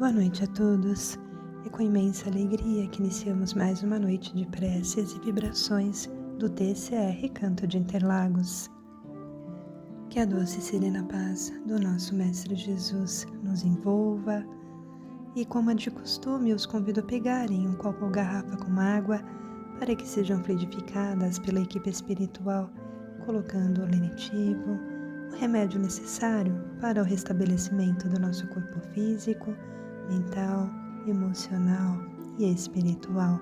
Boa noite a todos. É com imensa alegria que iniciamos mais uma noite de preces e vibrações do TCR Canto de Interlagos. Que a doce e serena paz do nosso Mestre Jesus nos envolva e, como é de costume, os convido a pegarem um copo ou garrafa com água para que sejam fluidificadas pela equipe espiritual, colocando o lenitivo, o remédio necessário para o restabelecimento do nosso corpo físico, mental, emocional e espiritual.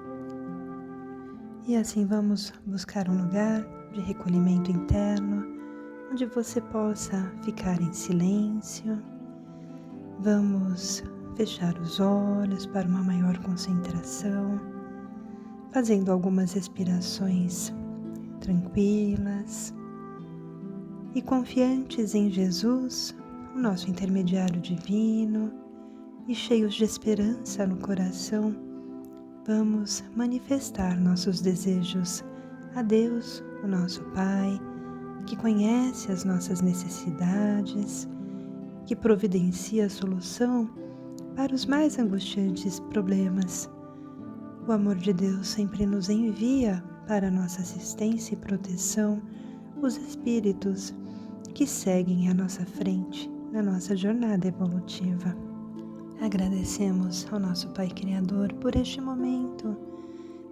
E assim vamos buscar um lugar de recolhimento interno, onde você possa ficar em silêncio. Vamos fechar os olhos para uma maior concentração, fazendo algumas respirações tranquilas e confiantes em Jesus, o nosso intermediário divino, e cheios de esperança no coração, vamos manifestar nossos desejos a Deus, o nosso Pai, que conhece as nossas necessidades, que providencia a solução para os mais angustiantes problemas. O amor de Deus sempre nos envia para nossa assistência e proteção os espíritos que seguem à nossa frente na nossa jornada evolutiva. Agradecemos ao nosso Pai Criador por este momento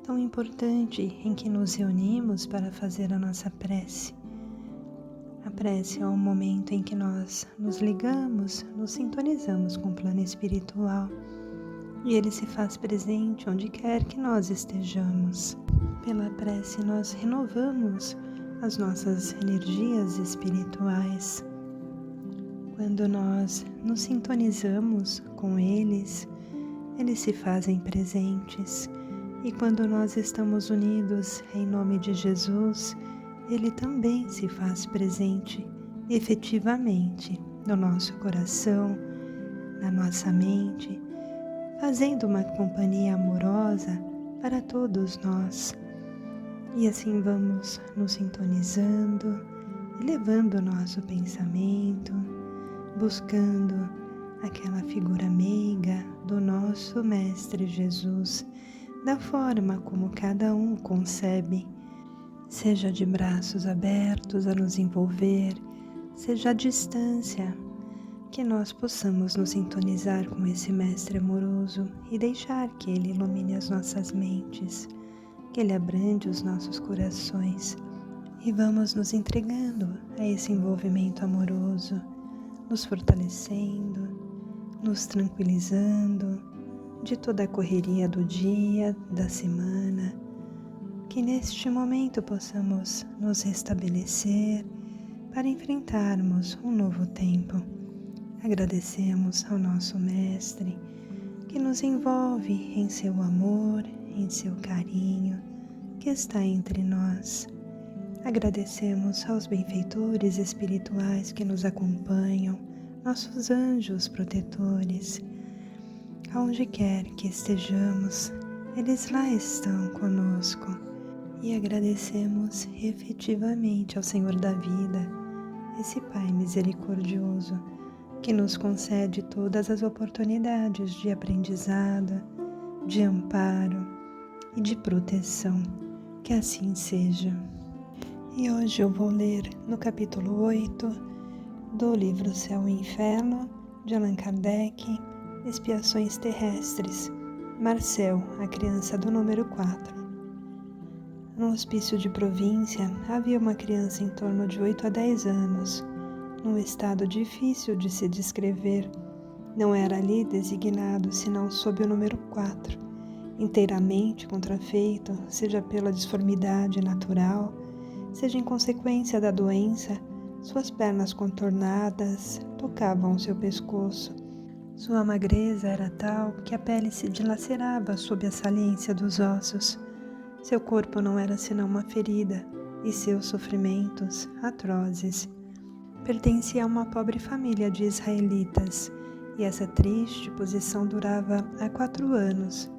tão importante em que nos reunimos para fazer a nossa prece. A prece é um momento em que nós nos ligamos, nos sintonizamos com o plano espiritual e ele se faz presente onde quer que nós estejamos. Pela prece nós renovamos as nossas energias espirituais. Quando nós nos sintonizamos com eles se fazem presentes. E quando nós estamos unidos em nome de Jesus, Ele também se faz presente efetivamente no nosso coração, na nossa mente, fazendo uma companhia amorosa para todos nós. E assim vamos nos sintonizando, elevando o nosso pensamento, buscando aquela figura meiga do nosso Mestre Jesus, da forma como cada um concebe, seja de braços abertos a nos envolver, seja à distância, que nós possamos nos sintonizar com esse Mestre amoroso e deixar que Ele ilumine as nossas mentes, que Ele abrande os nossos corações e vamos nos entregando a esse envolvimento amoroso, nos fortalecendo, nos tranquilizando de toda a correria do dia, da semana, que neste momento possamos nos restabelecer para enfrentarmos um novo tempo. Agradecemos ao nosso Mestre que nos envolve em seu amor, em seu carinho, que está entre nós. Agradecemos aos benfeitores espirituais que nos acompanham, nossos anjos protetores. Aonde quer que estejamos, eles lá estão conosco. E agradecemos efetivamente ao Senhor da vida, esse Pai misericordioso, que nos concede todas as oportunidades de aprendizado, de amparo e de proteção. Que assim seja. E hoje eu vou ler no capítulo 8 do livro Céu e Inferno, de Allan Kardec, Expiações Terrestres, Marcel, a criança do número 4. No hospício de província havia uma criança em torno de 8 a 10 anos, num estado difícil de se descrever. Não era ali designado senão sob o número 4, inteiramente contrafeito, seja pela disformidade natural, seja em consequência da doença. Suas pernas contornadas tocavam seu pescoço. Sua magreza era tal que a pele se dilacerava sob a saliência dos ossos. Seu corpo não era senão uma ferida, e seus sofrimentos atrozes. Pertencia a uma pobre família de israelitas, e essa triste posição durava há 4 anos.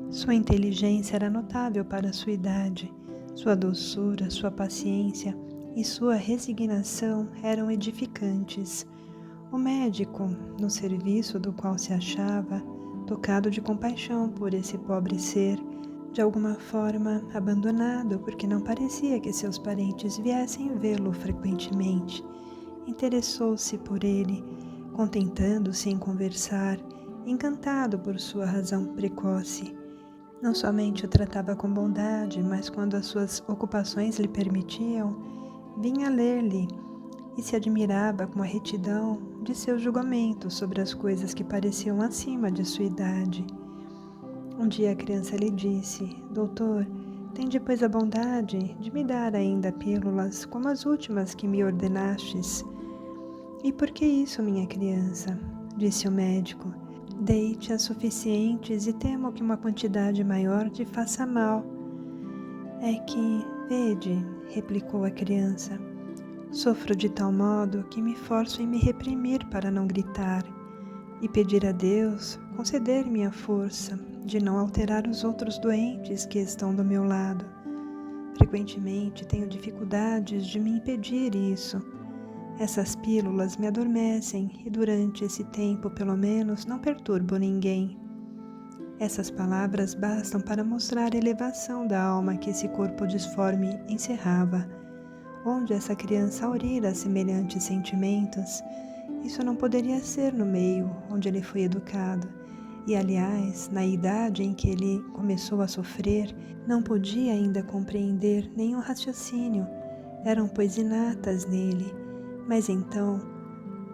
Sua inteligência era notável para sua idade. Sua doçura, sua paciência e sua resignação eram edificantes. O médico, no serviço do qual se achava, tocado de compaixão por esse pobre ser, de alguma forma abandonado porque não parecia que seus parentes viessem vê-lo frequentemente. Interessou-se por ele, contentando-se em conversar, encantado por sua razão precoce. Não somente o tratava com bondade, mas quando as suas ocupações lhe permitiam, vinha ler-lhe e se admirava com a retidão de seu julgamento sobre as coisas que pareciam acima de sua idade. Um dia a criança lhe disse: Doutor, tem depois a bondade de me dar ainda pílulas como as últimas que me ordenastes. E por que isso, minha criança? Disse o médico. Dei-te as suficientes e temo que uma quantidade maior te faça mal. É que, vede, replicou a criança, sofro de tal modo que me forço em me reprimir para não gritar e pedir a Deus conceder-me a força de não alterar os outros doentes que estão do meu lado. Frequentemente tenho dificuldades de me impedir isso. Essas pílulas me adormecem e durante esse tempo, pelo menos, não perturbo ninguém. Essas palavras bastam para mostrar a elevação da alma que esse corpo disforme encerrava. Onde essa criança aurira semelhantes sentimentos, isso não poderia ser no meio onde ele foi educado. E, aliás, na idade em que ele começou a sofrer, não podia ainda compreender nenhum raciocínio. Eram, pois, inatas nele. Mas então,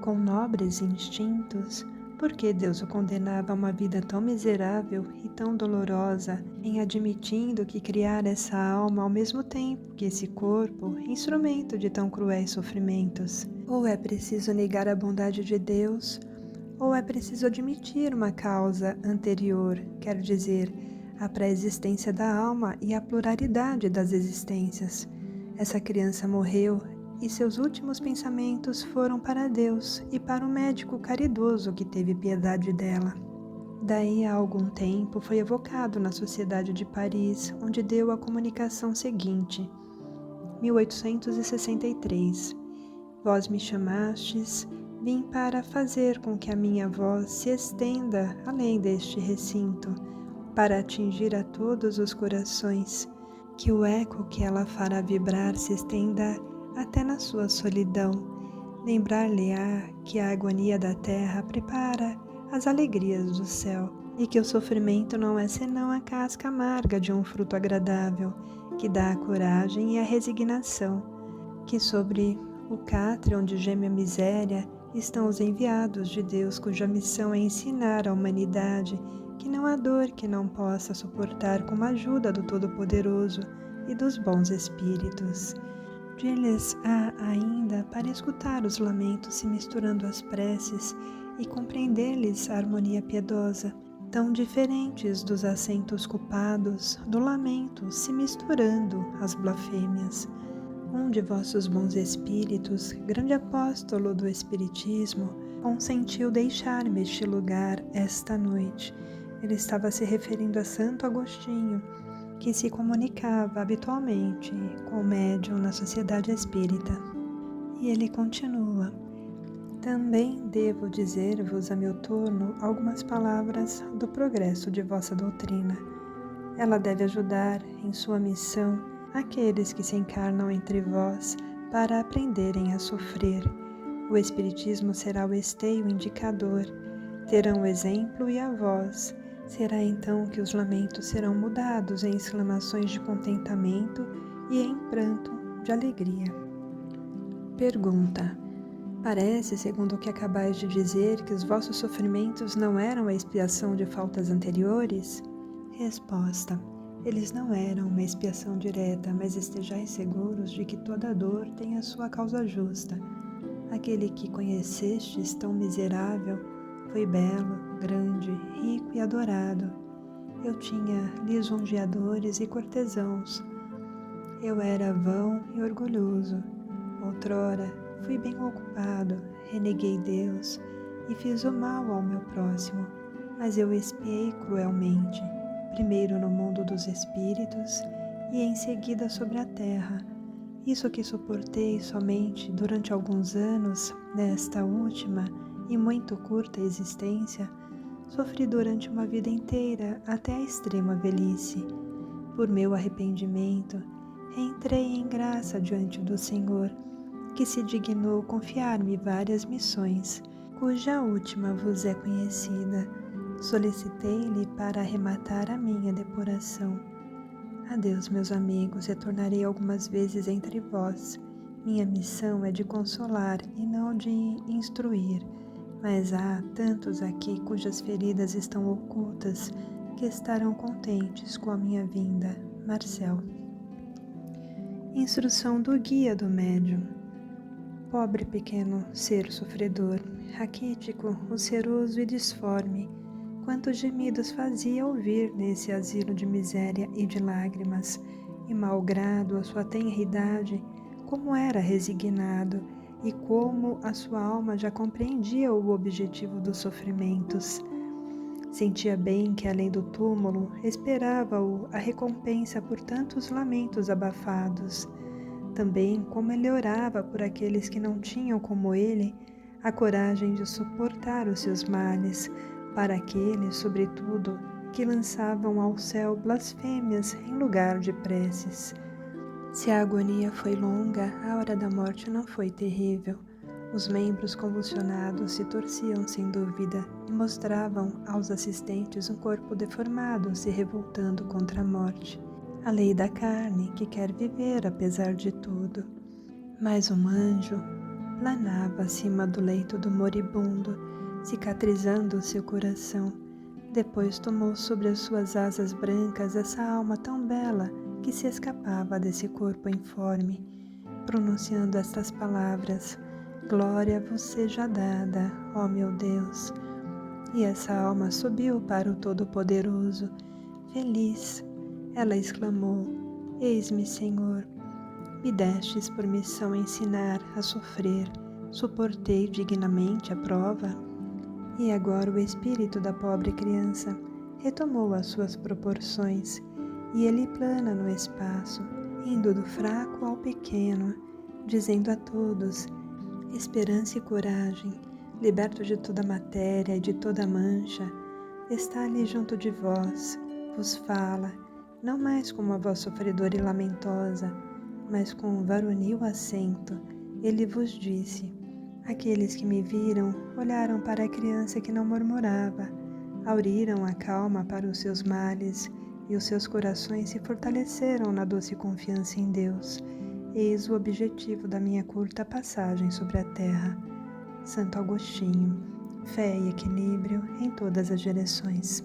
com nobres instintos, por que Deus o condenava a uma vida tão miserável e tão dolorosa, em admitindo que criara essa alma ao mesmo tempo que esse corpo, instrumento de tão cruéis sofrimentos? Ou é preciso negar a bondade de Deus, ou é preciso admitir uma causa anterior, quer dizer, a pré-existência da alma e a pluralidade das existências. Essa criança morreu e seus últimos pensamentos foram para Deus e para o médico caridoso que teve piedade dela. Daí a algum tempo foi evocado na Sociedade de Paris, onde deu a comunicação seguinte: 1863. Vós me chamastes, vim para fazer com que a minha voz se estenda além deste recinto, para atingir a todos os corações, que o eco que ela fará vibrar se estenda até na sua solidão. Lembrar-lhe-á que a agonia da terra prepara as alegrias do céu, e que o sofrimento não é senão a casca amarga de um fruto agradável, que dá a coragem e a resignação, que sobre o catre onde geme a miséria estão os enviados de Deus, cuja missão é ensinar à humanidade que não há dor que não possa suportar com a ajuda do Todo-Poderoso e dos bons espíritos. Dir-lhes há ainda para escutar os lamentos se misturando às preces e compreender-lhes a harmonia piedosa, tão diferentes dos acentos culpados, do lamento se misturando às blasfêmias. Um de vossos bons espíritos, grande apóstolo do Espiritismo, consentiu deixar-me este lugar esta noite. Ele estava se referindo a Santo Agostinho, que se comunicava habitualmente com o médium na Sociedade Espírita. E ele continua: também devo dizer-vos a meu turno algumas palavras do progresso de vossa doutrina. Ela deve ajudar em sua missão aqueles que se encarnam entre vós para aprenderem a sofrer. O Espiritismo será o esteio indicador, terão o exemplo e a voz. Será então que os lamentos serão mudados em exclamações de contentamento e em pranto de alegria. Pergunta: parece, segundo o que acabais de dizer, que os vossos sofrimentos não eram a expiação de faltas anteriores? Resposta: eles não eram uma expiação direta, mas estejais seguros de que toda dor tem a sua causa justa. Aquele que conhecestes tão miserável foi belo, grande, rico e adorado. Eu tinha lisonjeadores e cortesãos. Eu era vão e orgulhoso. Outrora fui bem ocupado, reneguei Deus e fiz o mal ao meu próximo, mas eu expiei cruelmente, primeiro no mundo dos espíritos e em seguida sobre a terra. Isso que suportei somente durante alguns anos nesta última e muito curta existência, sofri durante uma vida inteira até a extrema velhice. Por meu arrependimento, entrei em graça diante do Senhor, que se dignou confiar-me várias missões, cuja última vos é conhecida. Solicitei-lhe para arrematar a minha depuração. Adeus, meus amigos, retornarei algumas vezes entre vós. Minha missão é de consolar e não de instruir, mas há tantos aqui cujas feridas estão ocultas que estarão contentes com a minha vinda. Marcel. Instrução do guia do médium. Pobre pequeno ser sofredor, raquítico, ulceroso e disforme, quantos gemidos fazia ouvir nesse asilo de miséria e de lágrimas, e malgrado a sua tenra idade, como era resignado, e como a sua alma já compreendia o objetivo dos sofrimentos. Sentia bem que, além do túmulo, esperava-o a recompensa por tantos lamentos abafados. Também como ele orava por aqueles que não tinham, como ele, a coragem de suportar os seus males, para aqueles, sobretudo, que lançavam ao céu blasfêmias em lugar de preces. Se a agonia foi longa, a hora da morte não foi terrível. Os membros convulsionados se torciam sem dúvida e mostravam aos assistentes um corpo deformado se revoltando contra a morte. A lei da carne que quer viver apesar de tudo. Mas um anjo planava acima do leito do moribundo, cicatrizando seu coração. Depois tomou sobre as suas asas brancas essa alma tão bela que se escapava desse corpo informe, pronunciando estas palavras: glória vos seja dada, ó meu Deus. E essa alma subiu para o Todo-Poderoso. Feliz, ela exclamou: eis-me, Senhor, me destes por missão ensinar a sofrer, suportei dignamente a prova. E agora o espírito da pobre criança retomou as suas proporções, e ele plana no espaço, indo do fraco ao pequeno, dizendo a todos: esperança e coragem, liberto de toda matéria e de toda mancha, está ali junto de vós, vos fala, não mais como a voz sofredora e lamentosa, mas com um varonil acento. Ele vos disse: aqueles que me viram olharam para a criança que não murmurava, auriram a calma para os seus males, e os seus corações se fortaleceram na doce confiança em Deus. Eis o objetivo da minha curta passagem sobre a terra. Santo Agostinho. Fé e equilíbrio em todas as direções.